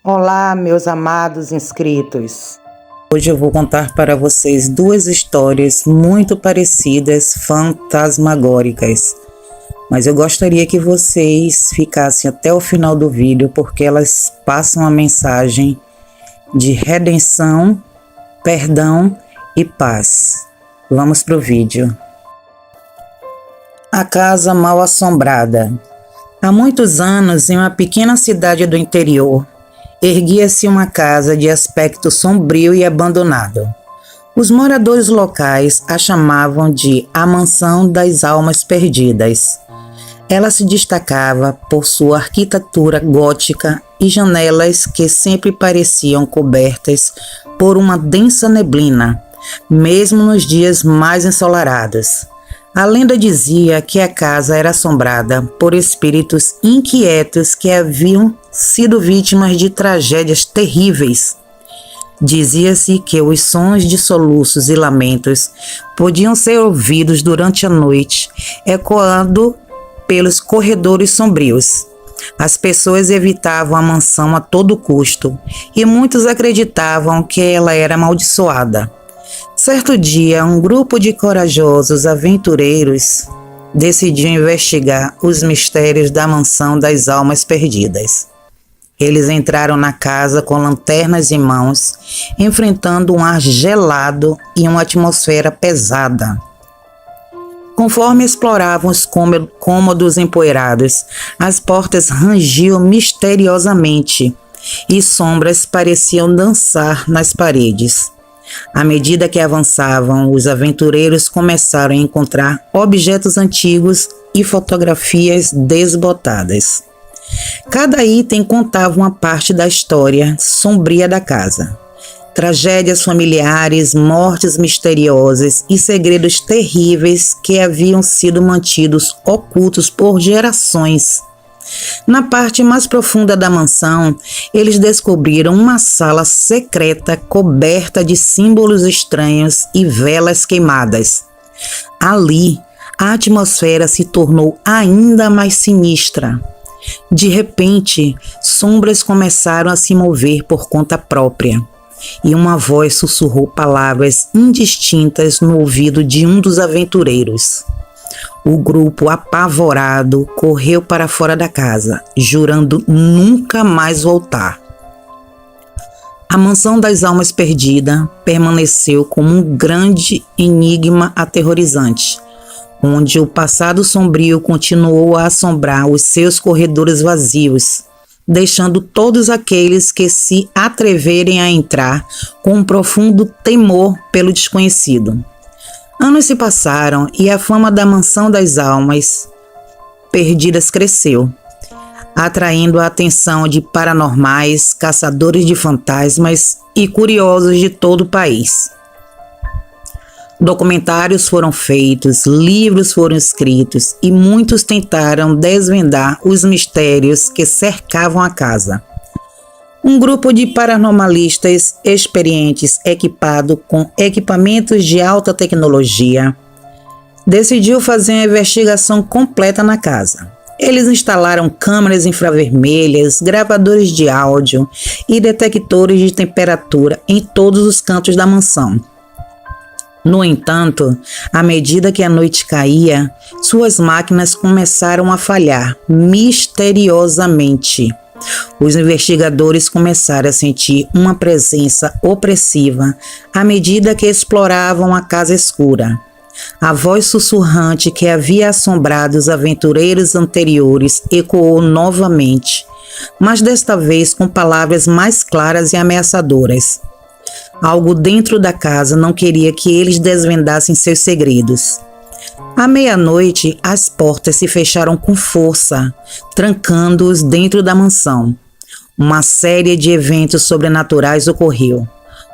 Olá, meus amados inscritos. Hoje eu vou contar para vocês duas histórias muito parecidas, fantasmagóricas. Mas eu gostaria que vocês ficassem até o final do vídeo, porque elas passam a mensagem de redenção, perdão e paz. Vamos pro vídeo. A casa mal assombrada. Há muitos anos, em uma pequena cidade do interior, erguia-se uma casa de aspecto sombrio e abandonado. Os moradores locais a chamavam de a Mansão das Almas Perdidas. Ela se destacava por sua arquitetura gótica e janelas que sempre pareciam cobertas por uma densa neblina, mesmo nos dias mais ensolarados. A lenda dizia que a casa era assombrada por espíritos inquietos que haviam sido vítimas de tragédias terríveis. Dizia-se que os sons de soluços e lamentos podiam ser ouvidos durante a noite, ecoando pelos corredores sombrios. As pessoas evitavam a mansão a todo custo e muitos acreditavam que ela era amaldiçoada. Certo dia, um grupo de corajosos aventureiros decidiu investigar os mistérios da Mansão das Almas Perdidas. Eles entraram na casa com lanternas em mãos, enfrentando um ar gelado e uma atmosfera pesada. Conforme exploravam os cômodos empoeirados, as portas rangiam misteriosamente e sombras pareciam dançar nas paredes. À medida que avançavam, os aventureiros começaram a encontrar objetos antigos e fotografias desbotadas. Cada item contava uma parte da história sombria da casa. Tragédias familiares, mortes misteriosas e segredos terríveis que haviam sido mantidos ocultos por gerações. Na parte mais profunda da mansão, eles descobriram uma sala secreta coberta de símbolos estranhos e velas queimadas. Ali, a atmosfera se tornou ainda mais sinistra. De repente, sombras começaram a se mover por conta própria, e uma voz sussurrou palavras indistintas no ouvido de um dos aventureiros. O grupo, apavorado, correu para fora da casa, jurando nunca mais voltar. A Mansão das Almas Perdidas permaneceu como um grande enigma aterrorizante, onde o passado sombrio continuou a assombrar os seus corredores vazios, deixando todos aqueles que se atreverem a entrar com um profundo temor pelo desconhecido. Anos se passaram e a fama da Mansão das Almas Perdidas cresceu, atraindo a atenção de paranormais, caçadores de fantasmas e curiosos de todo o país. Documentários foram feitos, livros foram escritos e muitos tentaram desvendar os mistérios que cercavam a casa. Um grupo de paranormalistas experientes, equipado com equipamentos de alta tecnologia, decidiu fazer uma investigação completa na casa. Eles instalaram câmeras infravermelhas, gravadores de áudio e detectores de temperatura em todos os cantos da mansão. No entanto, à medida que a noite caía, suas máquinas começaram a falhar misteriosamente. Os investigadores começaram a sentir uma presença opressiva à medida que exploravam a casa escura. A voz sussurrante que havia assombrado os aventureiros anteriores ecoou novamente, mas desta vez com palavras mais claras e ameaçadoras. Algo dentro da casa não queria que eles desvendassem seus segredos. À meia-noite, as portas se fecharam com força, trancando-os dentro da mansão. Uma série de eventos sobrenaturais ocorreu.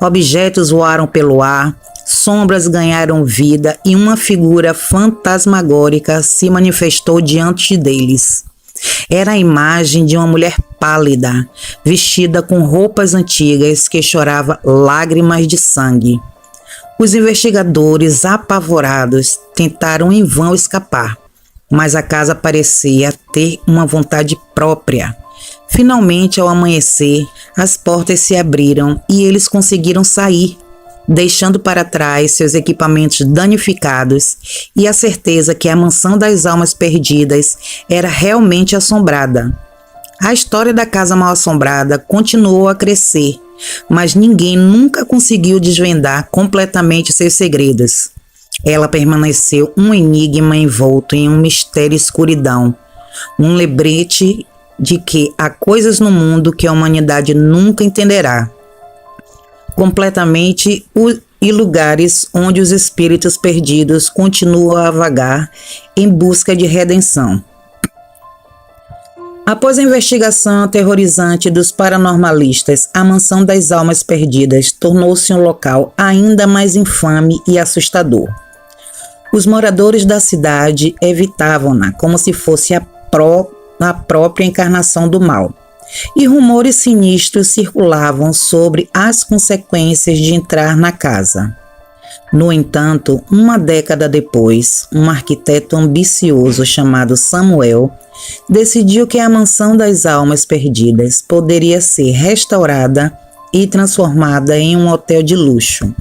Objetos voaram pelo ar, sombras ganharam vida e uma figura fantasmagórica se manifestou diante deles. Era a imagem de uma mulher pálida, vestida com roupas antigas que chorava lágrimas de sangue. Os investigadores, apavorados, tentaram em vão escapar, mas a casa parecia ter uma vontade própria. Finalmente, ao amanhecer, As portas se abriram e eles conseguiram sair, deixando para trás seus equipamentos danificados e a certeza que a mansão das almas perdidas era realmente assombrada. A história da casa mal-assombrada continuou a crescer, mas ninguém nunca conseguiu desvendar completamente seus segredos. Ela permaneceu um enigma envolto em um mistério e escuridão, um lembrete de que há coisas no mundo que a humanidade nunca entenderá. Completamente e lugares onde os espíritos perdidos continuam a vagar em busca de redenção. Após a investigação aterrorizante dos paranormalistas, a Mansão das Almas Perdidas tornou-se um local ainda mais infame e assustador. Os moradores da cidade evitavam-na como se fosse a própria encarnação do mal, e rumores sinistros circulavam sobre as consequências de entrar na casa. No entanto, uma década depois, um arquiteto ambicioso chamado Samuel decidiu que a Mansão das Almas Perdidas poderia ser restaurada e transformada em um hotel de luxo.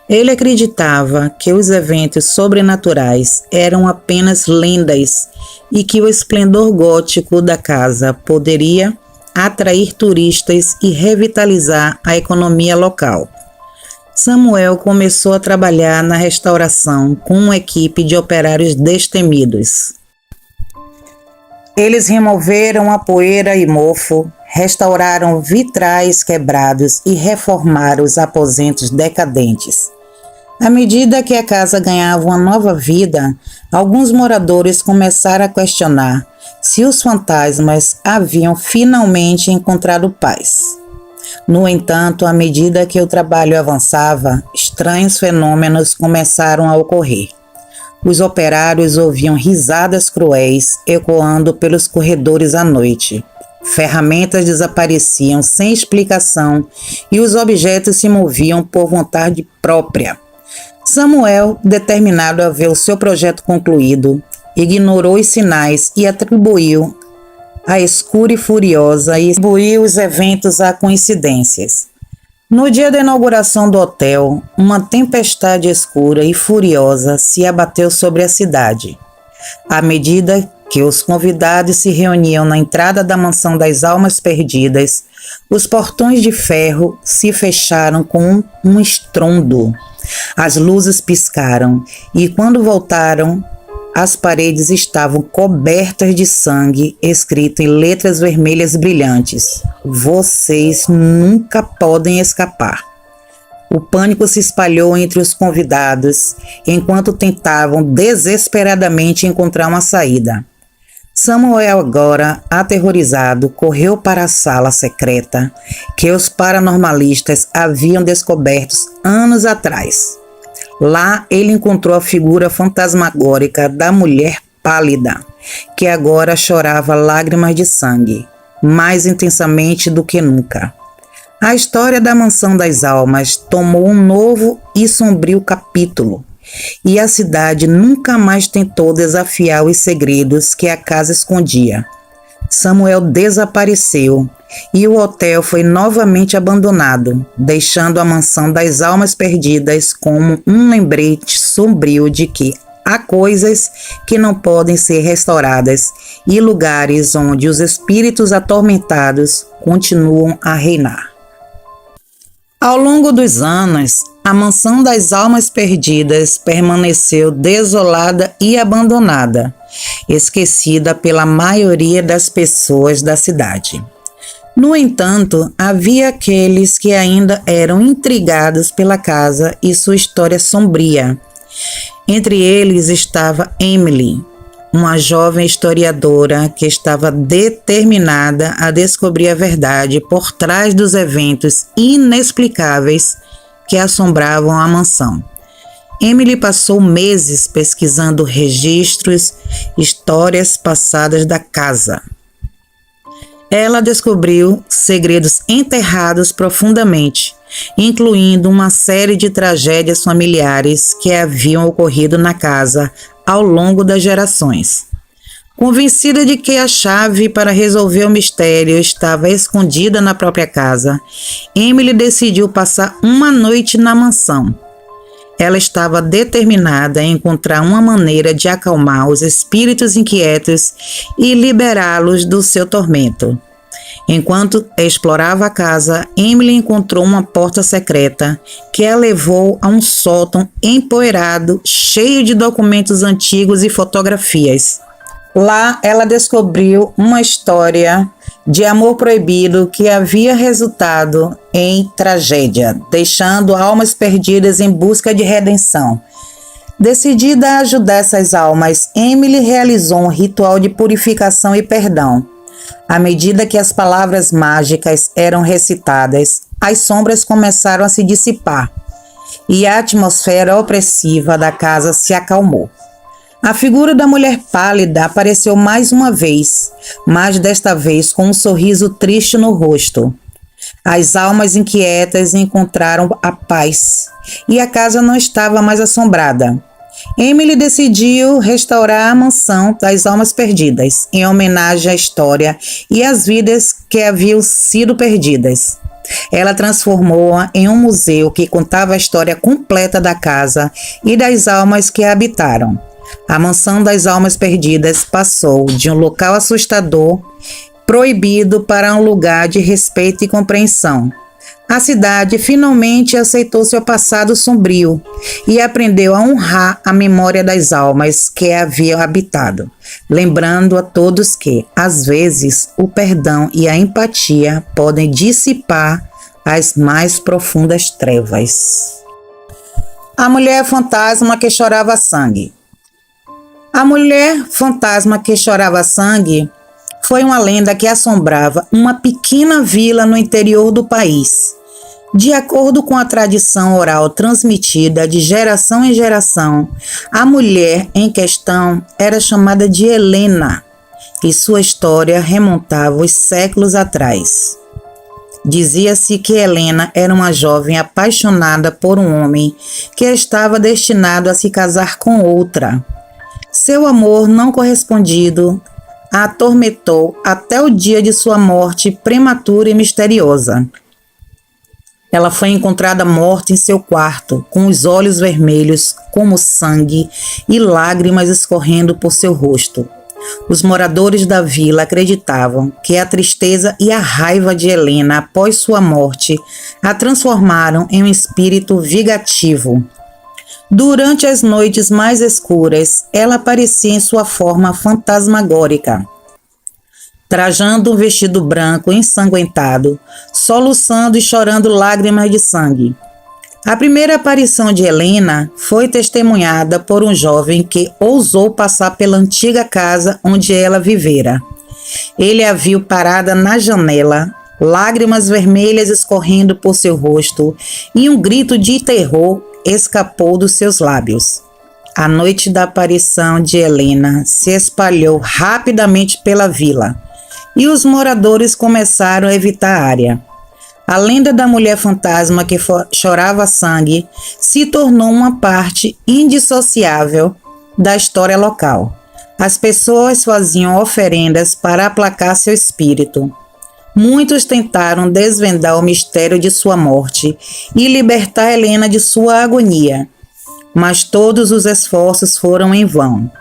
Ele acreditava que os eventos sobrenaturais eram apenas lendas e que o esplendor gótico da casa poderia atrair turistas e revitalizar a economia local. Samuel começou a trabalhar na restauração com uma equipe de operários destemidos. Eles removeram a poeira e mofo, restauraram vitrais quebrados e reformaram os aposentos decadentes. À medida que a casa ganhava uma nova vida, alguns moradores começaram a questionar se os fantasmas haviam finalmente encontrado paz. No entanto, à medida que o trabalho avançava, estranhos fenômenos começaram a ocorrer. Os operários ouviam risadas cruéis ecoando pelos corredores à noite. Ferramentas desapareciam sem explicação e os objetos se moviam por vontade própria. Samuel, determinado a ver o seu projeto concluído, ignorou os sinais e atribuiu a escura e furiosa e atribuiu os eventos a coincidências. No dia da inauguração do hotel, uma tempestade escura e furiosa se abateu sobre a cidade. À medida que os convidados se reuniam na entrada da Mansão das Almas Perdidas, os portões de ferro se fecharam com um estrondo. As luzes piscaram e, quando voltaram, as paredes estavam cobertas de sangue, escrito em letras vermelhas brilhantes: "Vocês nunca podem escapar." O pânico se espalhou entre os convidados, enquanto tentavam desesperadamente encontrar uma saída. Samuel, agora aterrorizado, correu para a sala secreta que os paranormalistas haviam descoberto anos atrás. Lá ele encontrou a figura fantasmagórica da mulher pálida, que agora chorava lágrimas de sangue, mais intensamente do que nunca. A história da Mansão das Almas tomou um novo e sombrio capítulo, e a cidade nunca mais tentou desafiar os segredos que a casa escondia. Samuel desapareceu e o hotel foi novamente abandonado, deixando a Mansão das Almas Perdidas como um lembrete sombrio de que há coisas que não podem ser restauradas e lugares onde os espíritos atormentados continuam a reinar. Ao longo dos anos, a Mansão das Almas Perdidas permaneceu desolada e abandonada, esquecida pela maioria das pessoas da cidade. No entanto, havia aqueles que ainda eram intrigados pela casa e sua história sombria. Entre eles estava Emily, uma jovem historiadora que estava determinada a descobrir a verdade por trás dos eventos inexplicáveis que assombravam a mansão. Emily passou meses pesquisando registros, histórias passadas da casa. Ela descobriu segredos enterrados profundamente, incluindo uma série de tragédias familiares que haviam ocorrido na casa ao longo das gerações. Convencida de que a chave para resolver o mistério estava escondida na própria casa, Emily decidiu passar uma noite na mansão. Ela estava determinada em encontrar uma maneira de acalmar os espíritos inquietos e liberá-los do seu tormento. Enquanto explorava a casa, Emily encontrou uma porta secreta que a levou a um sótão empoeirado, cheio de documentos antigos e fotografias. Lá, ela descobriu uma história de amor proibido que havia resultado em tragédia, deixando almas perdidas em busca de redenção. Decidida a ajudar essas almas, Emily realizou um ritual de purificação e perdão. À medida que as palavras mágicas eram recitadas, as sombras começaram a se dissipar e a atmosfera opressiva da casa se acalmou. A figura da mulher pálida apareceu mais uma vez, mas desta vez com um sorriso triste no rosto. As almas inquietas encontraram a paz e a casa não estava mais assombrada. Emily decidiu restaurar a mansão das almas perdidas, em homenagem à história e às vidas que haviam sido perdidas. Ela transformou-a em um museu que contava a história completa da casa e das almas que a habitaram. A mansão das almas perdidas passou de um local assustador, proibido, para um lugar de respeito e compreensão. A cidade finalmente aceitou seu passado sombrio e aprendeu a honrar a memória das almas que a haviam habitado, lembrando a todos que, às vezes, o perdão e a empatia podem dissipar as mais profundas trevas. A mulher fantasma que chorava sangue. A mulher fantasma que chorava sangue foi uma lenda que assombrava uma pequena vila no interior do país. De acordo com a tradição oral transmitida de geração em geração, a mulher em questão era chamada de Helena, e sua história remontava os séculos atrás. Dizia-se que Helena era uma jovem apaixonada por um homem que estava destinado a se casar com outra. Seu amor não correspondido a atormentou até o dia de sua morte prematura e misteriosa. Ela foi encontrada morta em seu quarto, com os olhos vermelhos como sangue e lágrimas escorrendo por seu rosto. Os moradores da vila acreditavam que a tristeza e a raiva de Helena após sua morte a transformaram em um espírito vingativo. Durante as noites mais escuras, ela aparecia em sua forma fantasmagórica, trajando um vestido branco ensanguentado, soluçando e chorando lágrimas de sangue. A primeira aparição de Helena foi testemunhada por um jovem que ousou passar pela antiga casa onde ela vivera. Ele a viu parada na janela, lágrimas vermelhas escorrendo por seu rosto, e um grito de terror escapou dos seus lábios. A noite da aparição de Helena se espalhou rapidamente pela vila e os moradores começaram a evitar a área. A lenda da mulher fantasma que chorava sangue se tornou uma parte indissociável da história local. As pessoas faziam oferendas para aplacar seu espírito. Muitos tentaram desvendar o mistério de sua morte e libertar Helena de sua agonia, mas todos os esforços foram em vão.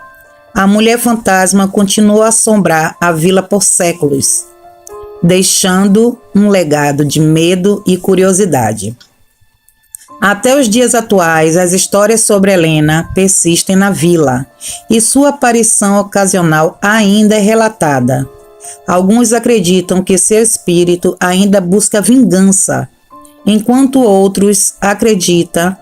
A mulher fantasma continuou a assombrar a vila por séculos, deixando um legado de medo e curiosidade. Até os dias atuais, as histórias sobre Helena persistem na vila e sua aparição ocasional ainda é relatada. Alguns acreditam que seu espírito ainda busca vingança, enquanto outros acreditam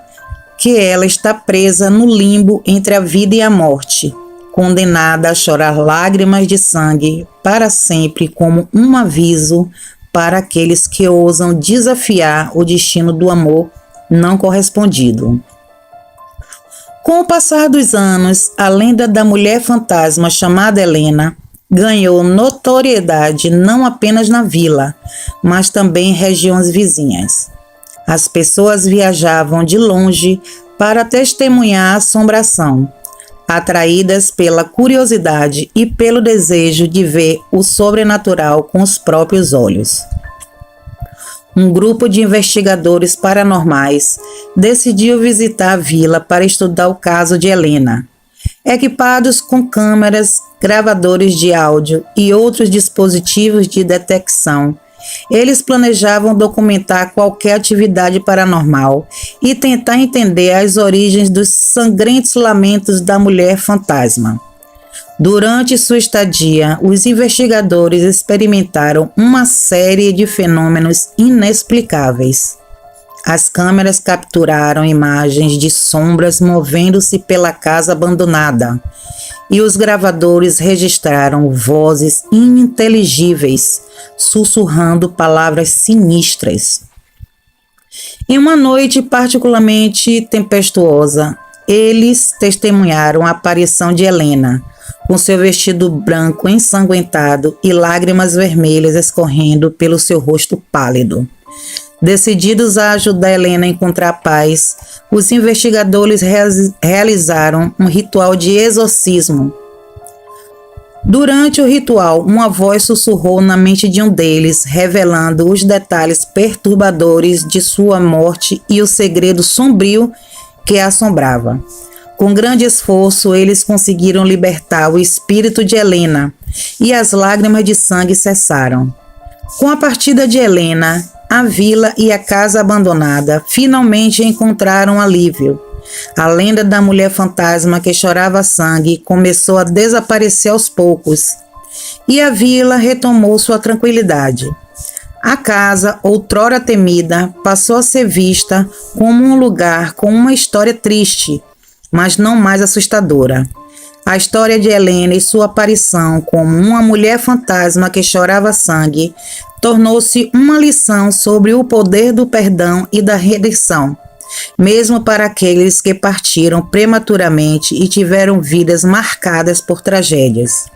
que ela está presa no limbo entre a vida e a morte, condenada a chorar lágrimas de sangue para sempre, como um aviso para aqueles que ousam desafiar o destino do amor não correspondido. Com o passar dos anos, a lenda da mulher fantasma chamada Helena ganhou notoriedade não apenas na vila, mas também em regiões vizinhas. As pessoas viajavam de longe para testemunhar a assombração, atraídas pela curiosidade e pelo desejo de ver o sobrenatural com os próprios olhos. Um grupo de investigadores paranormais decidiu visitar a vila para estudar o caso de Helena. Equipados com câmeras, gravadores de áudio e outros dispositivos de detecção, eles planejavam documentar qualquer atividade paranormal e tentar entender as origens dos sangrentos lamentos da mulher fantasma. Durante sua estadia, os investigadores experimentaram uma série de fenômenos inexplicáveis. As câmeras capturaram imagens de sombras movendo-se pela casa abandonada, e os gravadores registraram vozes ininteligíveis, sussurrando palavras sinistras. Em uma noite particularmente tempestuosa, eles testemunharam a aparição de Helena, com seu vestido branco ensanguentado e lágrimas vermelhas escorrendo pelo seu rosto pálido. Decididos a ajudar Helena a encontrar paz, os investigadores realizaram um ritual de exorcismo. Durante o ritual, uma voz sussurrou na mente de um deles, revelando os detalhes perturbadores de sua morte e o segredo sombrio que a assombrava. Com grande esforço, eles conseguiram libertar o espírito de Helena e as lágrimas de sangue cessaram. Com a partida de Helena, a vila e a casa abandonada finalmente encontraram alívio. A lenda da mulher fantasma que chorava sangue começou a desaparecer aos poucos, e a vila retomou sua tranquilidade. A casa, outrora temida, passou a ser vista como um lugar com uma história triste, mas não mais assustadora. A história de Helena e sua aparição como uma mulher fantasma que chorava sangue tornou-se uma lição sobre o poder do perdão e da redenção, mesmo para aqueles que partiram prematuramente e tiveram vidas marcadas por tragédias.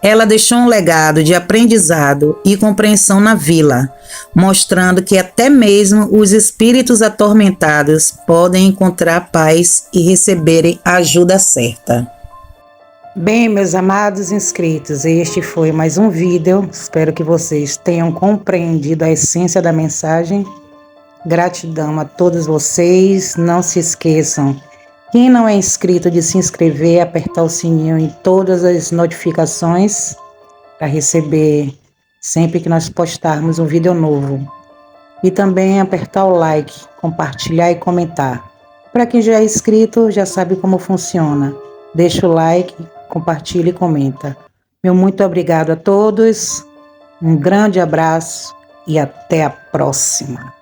Ela deixou um legado de aprendizado e compreensão na vila, mostrando que até mesmo os espíritos atormentados podem encontrar paz e receberem a ajuda certa. Bem, meus amados inscritos, este foi mais um vídeo. Espero que vocês tenham compreendido a essência da mensagem. Gratidão a todos vocês. Não se esqueçam, quem não é inscrito, de se inscrever, apertar o sininho em todas as notificações para receber sempre que nós postarmos um vídeo novo. E também apertar o like, compartilhar e comentar. Para quem já é inscrito, já sabe como funciona. Deixa o like, compartilha e comenta. Meu muito obrigado a todos. Um grande abraço e até a próxima.